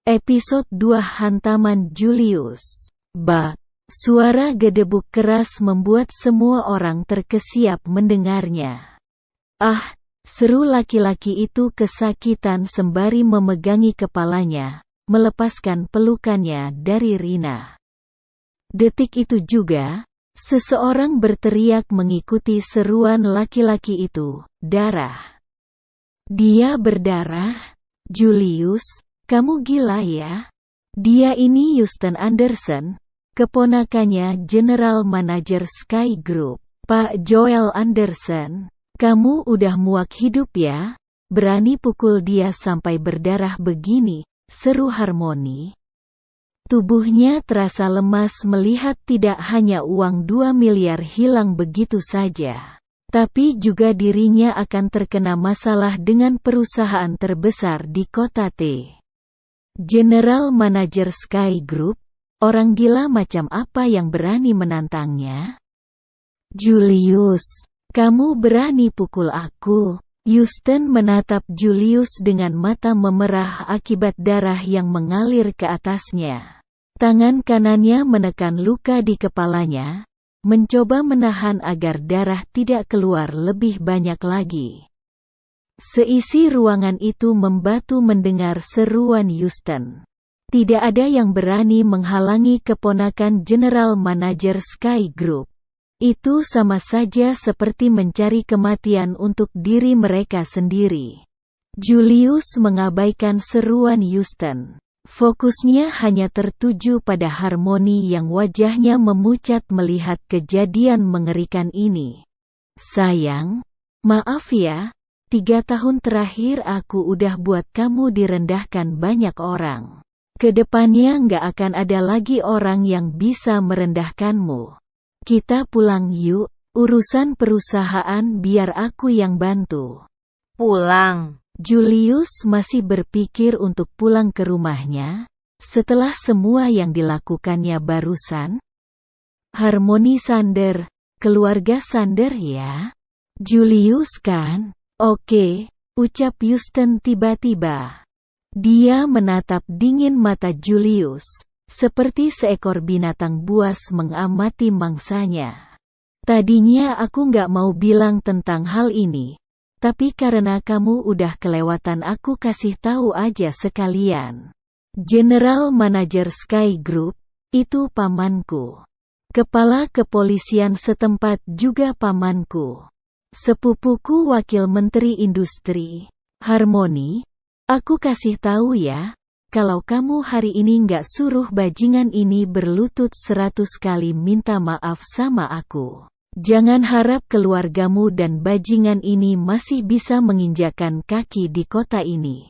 Episode 2 Hantaman Julius. Bak. Suara gedebuk keras membuat semua orang terkesiap mendengarnya. Ah, seru laki-laki itu kesakitan sembari memegangi kepalanya, melepaskan pelukannya dari Rina. Detik itu juga, seseorang berteriak mengikuti seruan laki-laki itu, "Darah! Dia berdarah! Julius, kamu gila ya? Dia ini Houston Anderson, keponakannya General Manager Sky Group, Pak Joel Anderson. Kamu udah muak hidup ya? Berani pukul dia sampai berdarah begini," seru Harmony. Tubuhnya terasa lemas melihat tidak hanya uang 2 miliar hilang begitu saja, tapi juga dirinya akan terkena masalah dengan perusahaan terbesar di kota T. General Manager Sky Group, orang gila macam apa yang berani menantangnya? "Julius, kamu berani pukul aku?" Houston menatap Julius dengan mata memerah akibat darah yang mengalir ke atasnya. Tangan kanannya menekan luka di kepalanya, mencoba menahan agar darah tidak keluar lebih banyak lagi. Seisi ruangan itu membatu mendengar seruan Houston. Tidak ada yang berani menghalangi keponakan General Manager Sky Group. Itu sama saja seperti mencari kematian untuk diri mereka sendiri. Julius mengabaikan seruan Houston. Fokusnya hanya tertuju pada Harmony yang wajahnya memucat melihat kejadian mengerikan ini. "Sayang, maaf ya. 3 tahun terakhir aku udah buat kamu direndahkan banyak orang. Kedepannya nggak akan ada lagi orang yang bisa merendahkanmu. Kita pulang yuk, urusan perusahaan biar aku yang bantu." Pulang? Julius masih berpikir untuk pulang ke rumahnya, setelah semua yang dilakukannya barusan. "Harmony Sander, keluarga Sander ya? Julius kan? Oke," ucap Houston tiba-tiba. Dia menatap dingin mata Julius, seperti seekor binatang buas mengamati mangsanya. "Tadinya aku nggak mau bilang tentang hal ini, tapi karena kamu udah kelewatan aku kasih tahu aja sekalian. General Manager Sky Group, itu pamanku. Kepala kepolisian setempat juga pamanku. Sepupuku Wakil Menteri Industri. Harmony, aku kasih tahu ya, kalau kamu hari ini nggak suruh bajingan ini berlutut 100 kali minta maaf sama aku, jangan harap keluargamu dan bajingan ini masih bisa menginjakan kaki di kota ini."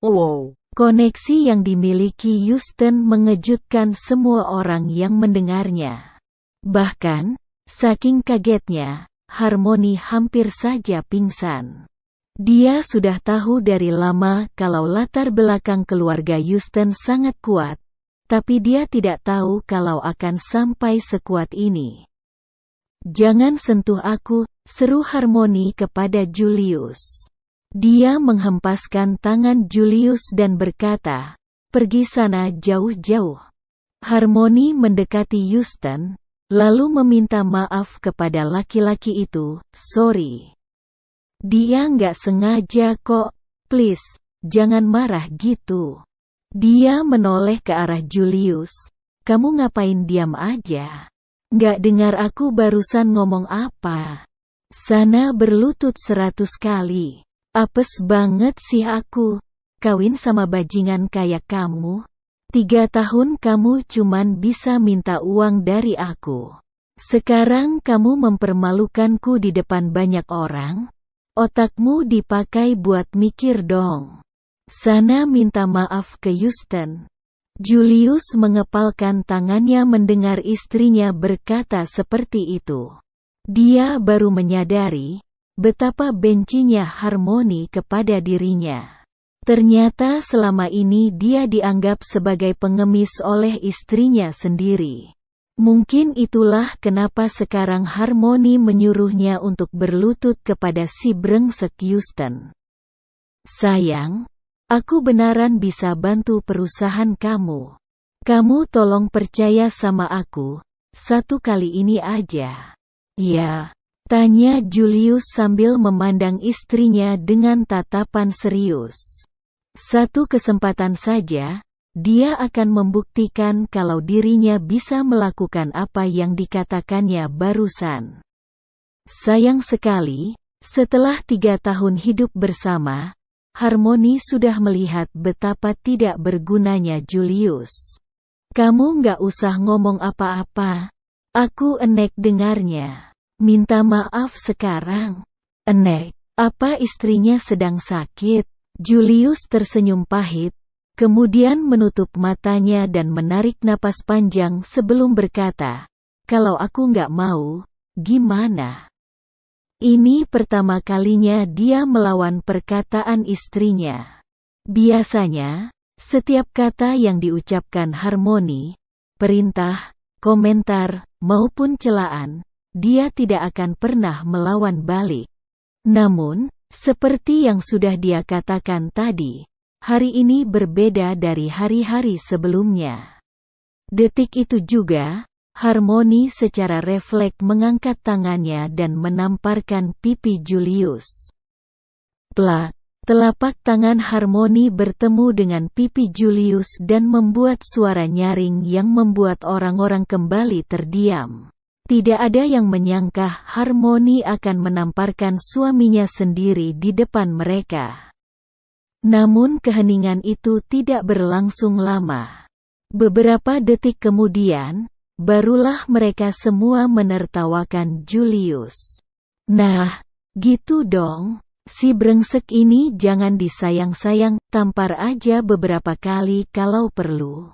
Wow. Koneksi yang dimiliki Houston mengejutkan semua orang yang mendengarnya. Bahkan, saking kagetnya, Harmony hampir saja pingsan. Dia sudah tahu dari lama kalau latar belakang keluarga Houston sangat kuat, tapi dia tidak tahu kalau akan sampai sekuat ini. "Jangan sentuh aku," seru Harmony kepada Julius. Dia menghempaskan tangan Julius dan berkata, "Pergi sana jauh-jauh." Harmony mendekati Houston, lalu meminta maaf kepada laki-laki itu, "Sorry. Dia nggak sengaja kok, please, jangan marah gitu." Dia menoleh ke arah Julius. "Kamu ngapain diam aja? Nggak dengar aku barusan ngomong apa? Sana berlutut 100 kali. Apes banget sih aku, kawin sama bajingan kayak kamu. 3 tahun kamu cuman bisa minta uang dari aku. Sekarang kamu mempermalukanku di depan banyak orang? Otakmu dipakai buat mikir dong. Sana minta maaf ke Houston." Julius mengepalkan tangannya mendengar istrinya berkata seperti itu. Dia baru menyadari betapa bencinya Harmony kepada dirinya. Ternyata selama ini dia dianggap sebagai pengemis oleh istrinya sendiri. Mungkin itulah kenapa sekarang Harmony menyuruhnya untuk berlutut kepada si brengsek Houston. "Sayang, Aku beneran bisa bantu perusahaan kamu. Kamu tolong percaya sama aku, satu kali ini aja. Ya, tanya Julius sambil memandang istrinya dengan tatapan serius. Satu kesempatan saja, dia akan membuktikan kalau dirinya bisa melakukan apa yang dikatakannya barusan. Sayang sekali, setelah 3 tahun hidup bersama, Harmony sudah melihat betapa tidak bergunanya Julius. Kamu nggak usah ngomong apa-apa. Aku enek dengarnya. Minta maaf sekarang. Enek, apa istrinya sedang sakit? Julius tersenyum pahit, kemudian menutup matanya dan menarik napas panjang sebelum berkata, kalau aku nggak mau, gimana? Ini pertama kalinya dia melawan perkataan istrinya. Biasanya, setiap kata yang diucapkan Harmony, perintah, komentar, maupun celaan, dia tidak akan pernah melawan balik. Namun, seperti yang sudah dia katakan tadi, hari ini berbeda dari hari-hari sebelumnya. Detik itu juga, Harmony secara refleks mengangkat tangannya dan menamparkan pipi Julius. Plak, telapak tangan Harmony bertemu dengan pipi Julius dan membuat suara nyaring yang membuat orang-orang kembali terdiam. Tidak ada yang menyangka Harmony akan menamparkan suaminya sendiri di depan mereka. Namun keheningan itu tidak berlangsung lama. Beberapa detik kemudian, barulah mereka semua menertawakan Julius. Nah, gitu dong. Si brengsek ini jangan disayang-sayang, tampar aja beberapa kali kalau perlu.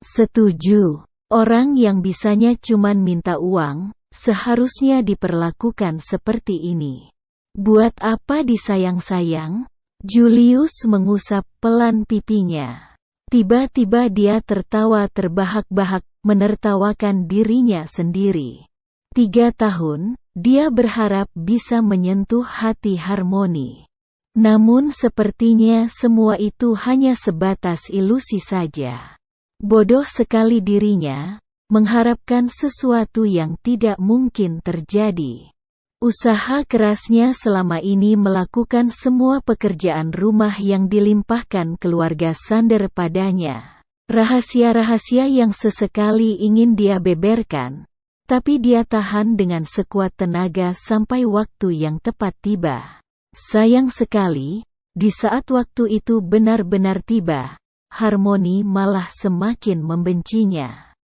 Setuju. Orang yang bisanya cuman minta uang, seharusnya diperlakukan seperti ini. Buat apa disayang-sayang? Julius mengusap pelan pipinya. Tiba-tiba dia tertawa terbahak-bahak, menertawakan dirinya sendiri. 3 tahun, dia berharap bisa menyentuh hati Harmony. Namun sepertinya semua itu hanya sebatas ilusi saja. Bodoh sekali dirinya, mengharapkan sesuatu yang tidak mungkin terjadi. Usaha kerasnya selama ini melakukan semua pekerjaan rumah yang dilimpahkan keluarga Sander padanya. Rahasia-rahasia yang sesekali ingin dia beberkan, tapi dia tahan dengan sekuat tenaga sampai waktu yang tepat tiba. Sayang sekali, di saat waktu itu benar-benar tiba, Harmony malah semakin membencinya.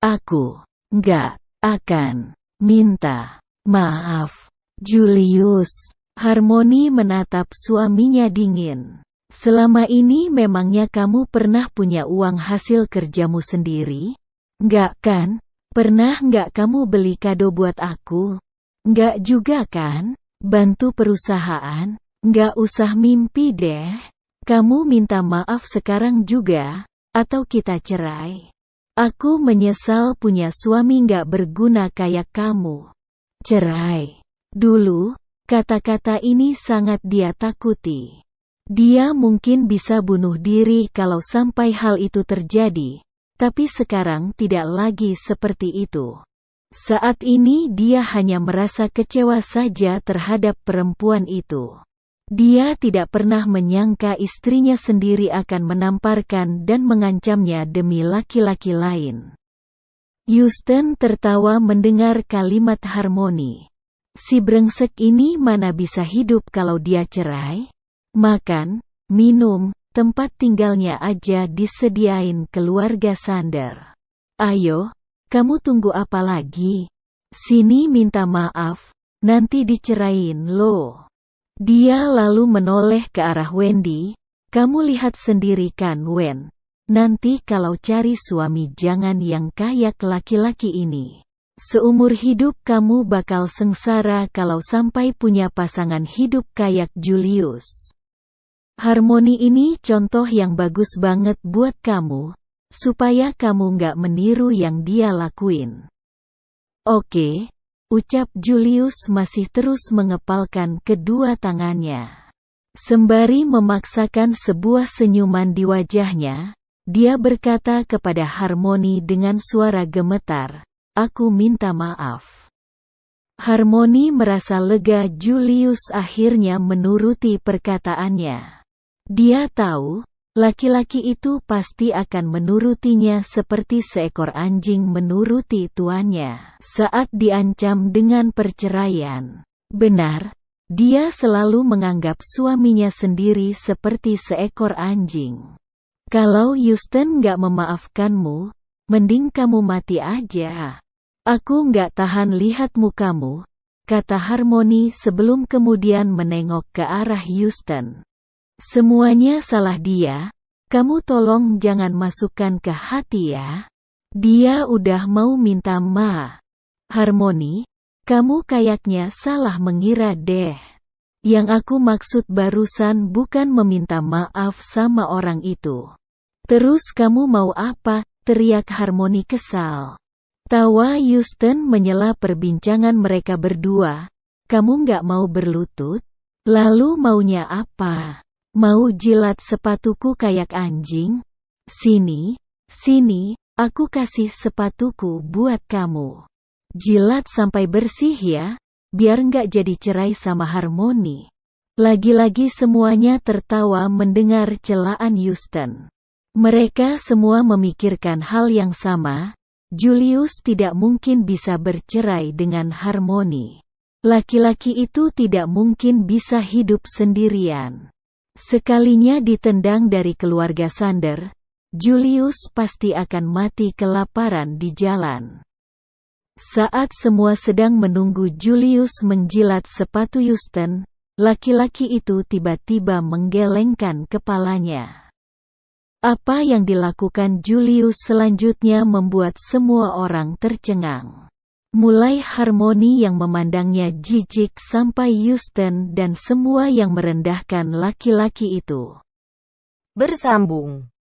Aku nggak akan minta maaf, Julius. Harmony menatap suaminya dingin. Selama ini memangnya kamu pernah punya uang hasil kerjamu sendiri? Nggak kan? Pernah nggak kamu beli kado buat aku? Nggak juga kan? Bantu perusahaan? Nggak usah mimpi deh. Kamu minta maaf sekarang juga, atau kita cerai. Aku menyesal punya suami nggak berguna kayak kamu. Cerai. Dulu, kata-kata ini sangat dia takuti. Dia mungkin bisa bunuh diri kalau sampai hal itu terjadi, tapi sekarang tidak lagi seperti itu. Saat ini dia hanya merasa kecewa saja terhadap perempuan itu. Dia tidak pernah menyangka istrinya sendiri akan menamparkan dan mengancamnya demi laki-laki lain. Houston tertawa mendengar kalimat Harmony. Si brengsek ini mana bisa hidup kalau dia cerai? Makan, minum, tempat tinggalnya aja disediain keluarga Sander. Ayo, kamu tunggu apa lagi? Sini minta maaf, nanti dicerain lo. Dia lalu menoleh ke arah Wendy. Kamu lihat sendiri kan Wen, nanti kalau cari suami jangan yang kayak laki-laki ini. Seumur hidup kamu bakal sengsara kalau sampai punya pasangan hidup kayak Julius. Harmony ini contoh yang bagus banget buat kamu, supaya kamu nggak meniru yang dia lakuin. Oke. Ucap Julius masih terus mengepalkan kedua tangannya. Sembari memaksakan sebuah senyuman di wajahnya, dia berkata kepada Harmony dengan suara gemetar, "Aku minta maaf." Harmony merasa lega Julius akhirnya menuruti perkataannya. Dia tahu, laki-laki itu pasti akan menurutinya seperti seekor anjing menuruti tuannya saat diancam dengan perceraian. Benar, dia selalu menganggap suaminya sendiri seperti seekor anjing. "Kalau Houston nggak memaafkanmu, mending kamu mati aja. Aku nggak tahan lihat mukamu," kata Harmony sebelum kemudian menengok ke arah Houston. "Semuanya salah dia, kamu tolong jangan masukkan ke hati ya. Dia udah mau minta maaf." "Harmony, kamu kayaknya salah mengira deh. Yang aku maksud barusan bukan meminta maaf sama orang itu." "Terus kamu mau apa?" teriak Harmony kesal. Tawa Houston menyela perbincangan mereka berdua. "Kamu nggak mau berlutut? Lalu maunya apa? Mau jilat sepatuku kayak anjing? Sini, sini, aku kasih sepatuku buat kamu. Jilat sampai bersih ya, biar nggak jadi cerai sama Harmony." Lagi-lagi semuanya tertawa mendengar celaan Houston. Mereka semua memikirkan hal yang sama. Julius tidak mungkin bisa bercerai dengan Harmony. Laki-laki itu tidak mungkin bisa hidup sendirian. Sekalinya ditendang dari keluarga Sander, Julius pasti akan mati kelaparan di jalan. Saat semua sedang menunggu Julius menjilat sepatu Houston, laki-laki itu tiba-tiba menggelengkan kepalanya. Apa yang dilakukan Julius selanjutnya membuat semua orang tercengang. Mulai Harmony yang memandangnya jijik sampai Houston dan semua yang merendahkan laki-laki itu. Bersambung.